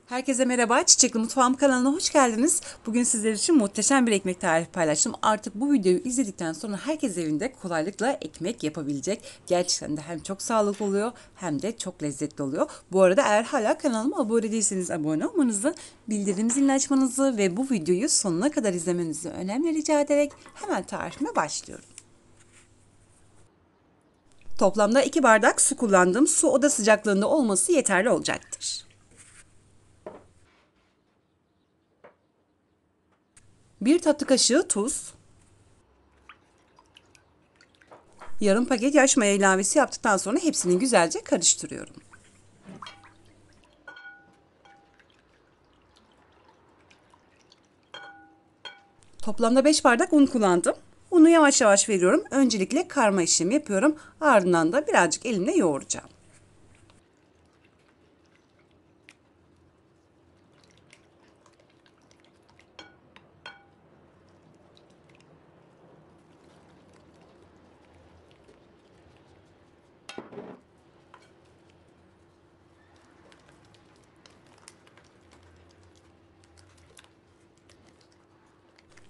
Herkese merhaba, Çiçekli Mutfağım kanalına hoş geldiniz. Bugün sizler için muhteşem bir ekmek tarifi paylaştım. Artık bu videoyu izledikten sonra herkes evinde kolaylıkla ekmek yapabilecek. Gerçekten de hem çok sağlıklı oluyor hem de çok lezzetli oluyor. Bu arada eğer hala kanalıma abone değilseniz abone olmanızı, bildirim zilini açmanızı ve bu videoyu sonuna kadar izlemenizi önemli rica ederek hemen tarifime başlıyorum. Toplamda 2 bardak su kullandım. Su oda sıcaklığında olması yeterli olacaktır. 1 tatlı kaşığı tuz, yarım paket yaş maya ilavesi yaptıktan sonra hepsini güzelce karıştırıyorum. Toplamda 5 bardak un kullandım. Unu yavaş yavaş veriyorum. Öncelikle karma işlemi yapıyorum. Ardından da birazcık elimle yoğuracağım.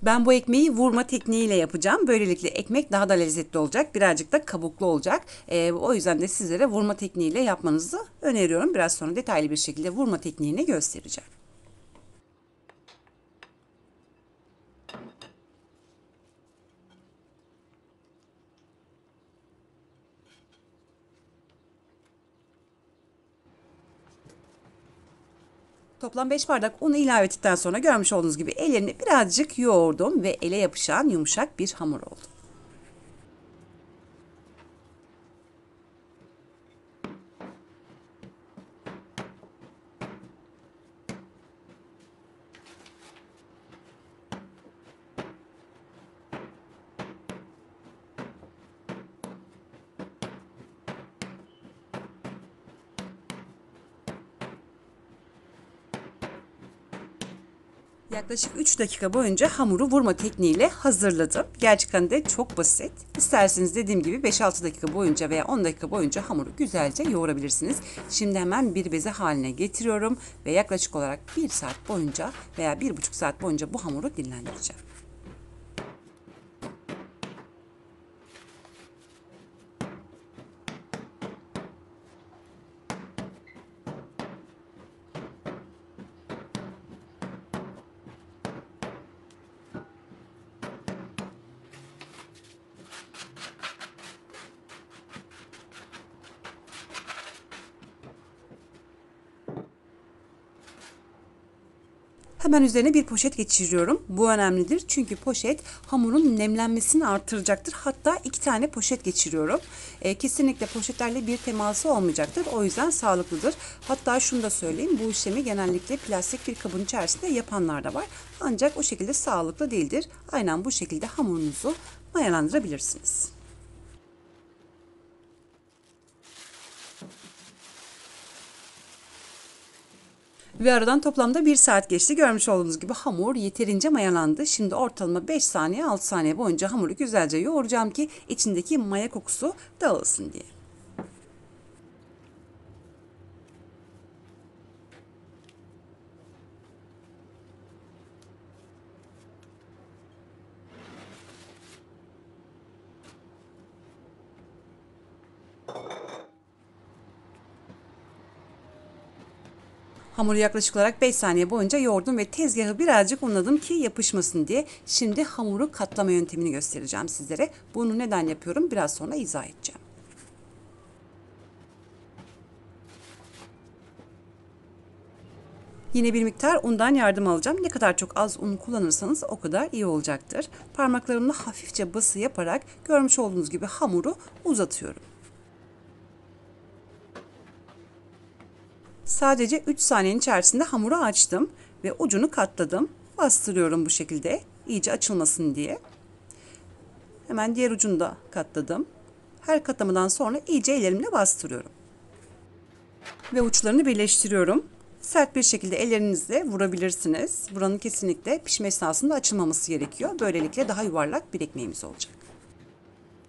Ben bu ekmeği vurma tekniğiyle yapacağım. Böylelikle ekmek daha da lezzetli olacak. Birazcık da kabuklu olacak. O yüzden de sizlere vurma tekniğiyle yapmanızı öneriyorum. Biraz sonra detaylı bir şekilde vurma tekniğini göstereceğim. Toplam 5 bardak unu ilave ettikten sonra görmüş olduğunuz gibi ellerini birazcık yoğurdum ve ele yapışan yumuşak bir hamur oldu. Yaklaşık 3 dakika boyunca hamuru vurma tekniğiyle hazırladım. Gerçekten de çok basit. İsterseniz dediğim gibi 5-6 dakika boyunca veya 10 dakika boyunca hamuru güzelce yoğurabilirsiniz. Şimdi hemen bir beze haline getiriyorum ve yaklaşık olarak 1 saat boyunca veya 1,5 saat boyunca bu hamuru dinlendireceğim. Hemen üzerine bir poşet geçiriyorum. Bu önemlidir çünkü poşet hamurun nemlenmesini artıracaktır. Hatta 2 tane poşet geçiriyorum. Kesinlikle poşetlerle bir teması olmayacaktır. O yüzden sağlıklıdır. Hatta şunu da söyleyeyim. Bu işlemi genellikle plastik bir kabın içerisinde yapanlar da var. Ancak o şekilde sağlıklı değildir. Aynen bu şekilde hamurunuzu mayalandırabilirsiniz. Ve aradan toplamda 1 saat geçti. Görmüş olduğunuz gibi hamur yeterince mayalandı. Şimdi ortalama 5 saniye 6 saniye boyunca hamuru güzelce yoğuracağım ki içindeki maya kokusu dağılsın diye. Hamuru yaklaşık olarak 5 saniye boyunca yoğurdum ve tezgahı birazcık unladım ki yapışmasın diye. Şimdi hamuru katlama yöntemini göstereceğim sizlere. Bunu neden yapıyorum biraz sonra izah edeceğim. Yine bir miktar undan yardım alacağım. Ne kadar çok az un kullanırsanız o kadar iyi olacaktır. Parmaklarımla hafifçe bası yaparak görmüş olduğunuz gibi hamuru uzatıyorum. Sadece 3 saniyenin içerisinde hamuru açtım ve ucunu katladım. Bastırıyorum bu şekilde iyice açılmasın diye. Hemen diğer ucunu da katladım. Her katlamadan sonra iyice ellerimle bastırıyorum. Ve uçlarını birleştiriyorum. Sert bir şekilde ellerinizle vurabilirsiniz. Buranın kesinlikle pişme esnasında açılmaması gerekiyor. Böylelikle daha yuvarlak bir ekmeğimiz olacak.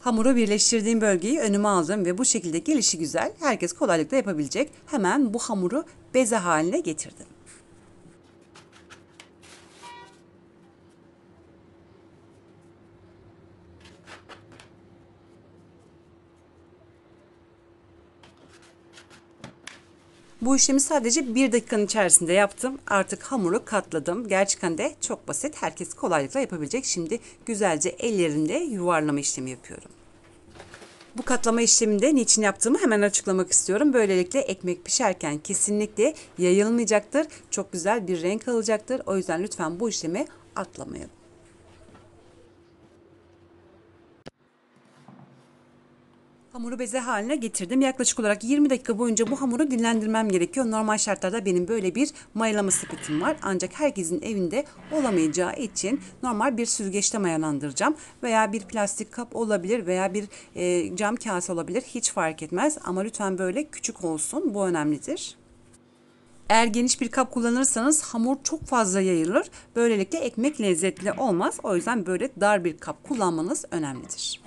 Hamuru birleştirdiğim bölgeyi önüme aldım ve bu şekilde gelişi güzel herkes kolaylıkla yapabilecek. Hemen bu hamuru beze haline getirdim. Bu işlemi sadece 1 dakikanın içerisinde yaptım. Artık hamuru katladım. Gerçekten de çok basit. Herkes kolaylıkla yapabilecek. Şimdi güzelce ellerinde yuvarlama işlemi yapıyorum. Bu katlama işleminde niçin yaptığımı hemen açıklamak istiyorum. Böylelikle ekmek pişerken kesinlikle yayılmayacaktır. Çok güzel bir renk alacaktır. O yüzden lütfen bu işlemi atlamayın. Hamuru beze haline getirdim. Yaklaşık olarak 20 dakika boyunca bu hamuru dinlendirmem gerekiyor. Normal şartlarda benim böyle bir mayalama sepetim var. Ancak herkesin evinde olamayacağı için normal bir süzgeçte mayalandıracağım. Veya bir plastik kap olabilir veya bir cam kase olabilir. Hiç fark etmez ama lütfen böyle küçük olsun. Bu önemlidir. Eğer geniş bir kap kullanırsanız hamur çok fazla yayılır. Böylelikle ekmek lezzetli olmaz. O yüzden böyle dar bir kap kullanmanız önemlidir.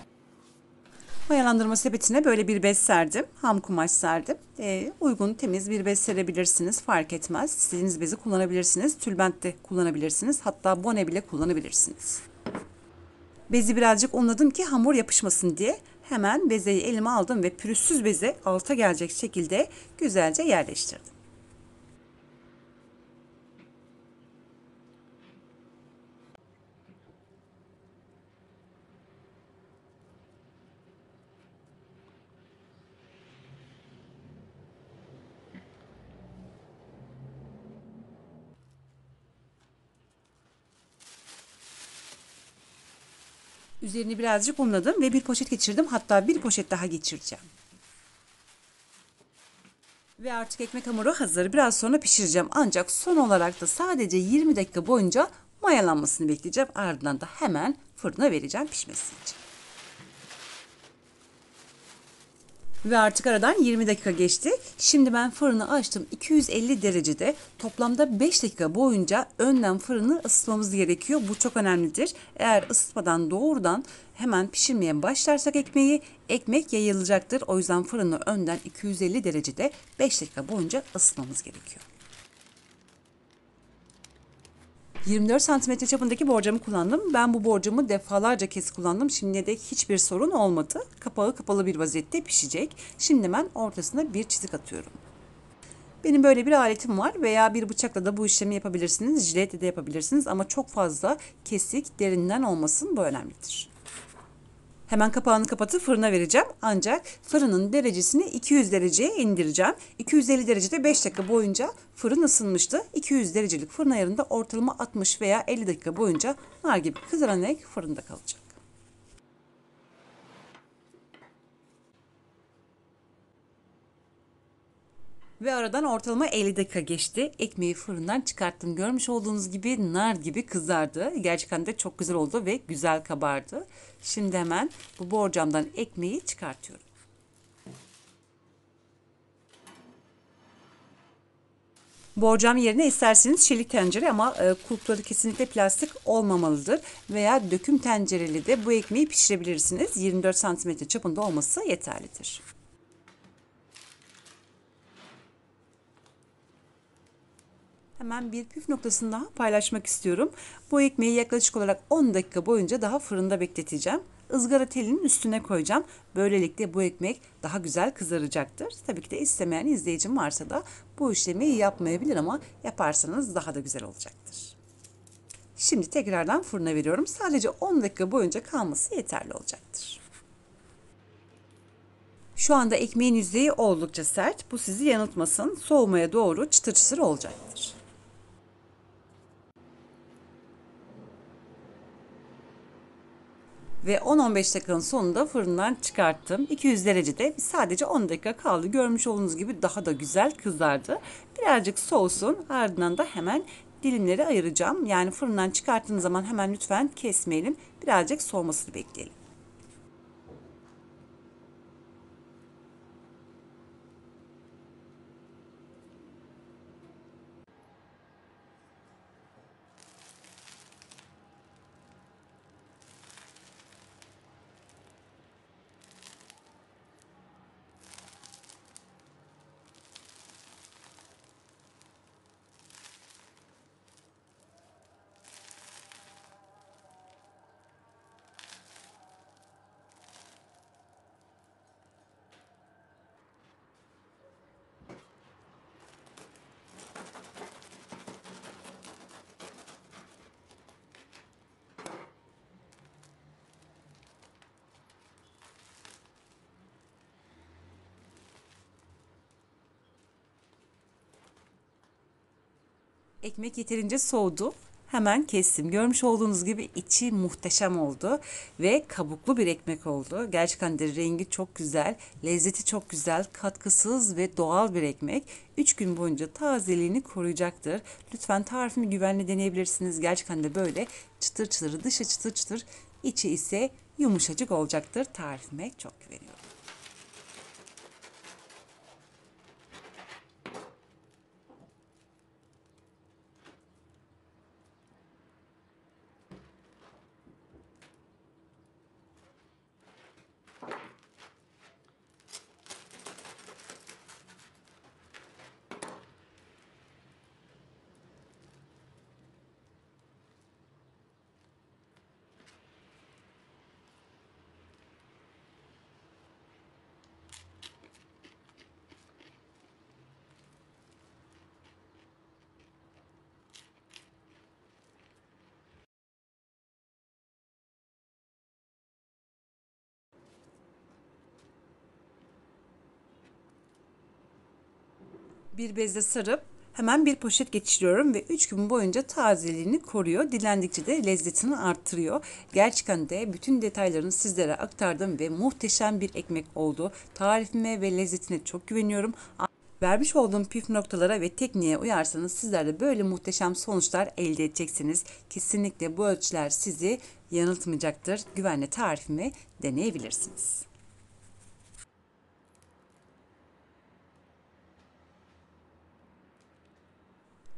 Mayalandırma sepetine böyle bir bez serdim. Ham kumaş serdim. Uygun, temiz bir bez serebilirsiniz. Fark etmez. İstediğiniz bezi kullanabilirsiniz. Tülbent de kullanabilirsiniz. Hatta bone bile kullanabilirsiniz. Bezi birazcık unladım ki hamur yapışmasın diye. Hemen bezeyi elime aldım ve pürüzsüz beze alta gelecek şekilde güzelce yerleştirdim. Üzerini birazcık unladım ve bir poşet geçirdim. Hatta bir poşet daha geçireceğim. Ve artık ekmek hamuru hazır. Biraz sonra pişireceğim. Ancak son olarak da sadece 20 dakika boyunca mayalanmasını bekleyeceğim. Ardından da hemen fırına vereceğim pişmesi için. Ve artık aradan 20 dakika geçti. Şimdi ben fırını açtım. 250 derecede toplamda 5 dakika boyunca önden fırını ısıtmamız gerekiyor. Bu çok önemlidir. Eğer ısıtmadan doğrudan hemen pişirmeye başlarsak ekmek yayılacaktır. O yüzden fırını önden 250 derecede 5 dakika boyunca ısıtmamız gerekiyor. 24 santimetre çapındaki borcamı kullandım. Ben bu borcamı defalarca kez kullandım. Şimdiye dek hiçbir sorun olmadı. Kapağı kapalı bir vaziyette pişecek. Şimdi ben ortasına bir çizik atıyorum. Benim böyle bir aletim var veya bir bıçakla da bu işlemi yapabilirsiniz. Jiletle de yapabilirsiniz ama çok fazla kesik derinden olmasın, bu önemlidir. Hemen kapağını kapatıp fırına vereceğim. Ancak fırının derecesini 200 dereceye indireceğim. 250 derecede 5 dakika boyunca fırın ısınmıştı. 200 derecelik fırın ayarında ortalama 60 veya 50 dakika boyunca nar gibi kızararak fırında kalacak. Ve aradan ortalama 50 dakika geçti. Ekmeği fırından çıkarttım. Görmüş olduğunuz gibi nar gibi kızardı. Gerçekten de çok güzel oldu ve güzel kabardı. Şimdi hemen bu borcamdan ekmeği çıkartıyorum. Borcam yerine isterseniz çelik tencere ama kulpları kesinlikle plastik olmamalıdır. Veya döküm tencereli de bu ekmeği pişirebilirsiniz. 24 santimetre çapında olması yeterlidir. Hemen bir püf noktasını daha paylaşmak istiyorum. Bu ekmeği yaklaşık olarak 10 dakika boyunca daha fırında bekleteceğim. Izgara telinin üstüne koyacağım. Böylelikle bu ekmek daha güzel kızaracaktır. Tabii ki de istemeyen izleyicim varsa da bu işlemi yapmayabilir ama yaparsanız daha da güzel olacaktır. Şimdi tekrardan fırına veriyorum. Sadece 10 dakika boyunca kalması yeterli olacaktır. Şu anda ekmeğin yüzeyi oldukça sert. Bu sizi yanıltmasın. Soğumaya doğru çıtır çıtır olacaktır. Ve 10-15 dakikanın sonunda fırından çıkarttım. 200 derecede sadece 10 dakika kaldı. Görmüş olduğunuz gibi daha da güzel kızardı. Birazcık soğusun, ardından da hemen dilimleri ayıracağım. Yani fırından çıkarttığınız zaman hemen lütfen kesmeyelim. Birazcık soğumasını bekleyelim. Ekmek yeterince soğudu. Hemen kestim. Görmüş olduğunuz gibi içi muhteşem oldu ve kabuklu bir ekmek oldu. Gerçekten de rengi çok güzel, lezzeti çok güzel, katkısız ve doğal bir ekmek. 3 gün boyunca tazeliğini koruyacaktır. Lütfen tarifimi güvenle deneyebilirsiniz. Gerçekten de böyle çıtır çıtır, dışı çıtır çıtır, içi ise yumuşacık olacaktır. Tarifime çok güveniyorum. Bir bezle sarıp hemen bir poşet geçiriyorum ve 3 gün boyunca tazeliğini koruyor. Dilendikçe de lezzetini arttırıyor. Gerçekten de bütün detaylarını sizlere aktardım ve muhteşem bir ekmek oldu. Tarifime ve lezzetine çok güveniyorum. Vermiş olduğum püf noktalara ve tekniğe uyarsanız sizler de böyle muhteşem sonuçlar elde edeceksiniz. Kesinlikle bu ölçüler sizi yanıltmayacaktır. Güvenle tarifimi deneyebilirsiniz.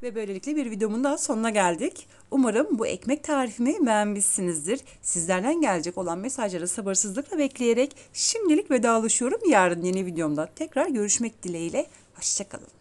Ve böylelikle bir videomun daha sonuna geldik. Umarım bu ekmek tarifimi beğenmişsinizdir. Sizlerden gelecek olan mesajları sabırsızlıkla bekleyerek şimdilik vedalaşıyorum. Yarın yeni videomda tekrar görüşmek dileğiyle. Hoşçakalın.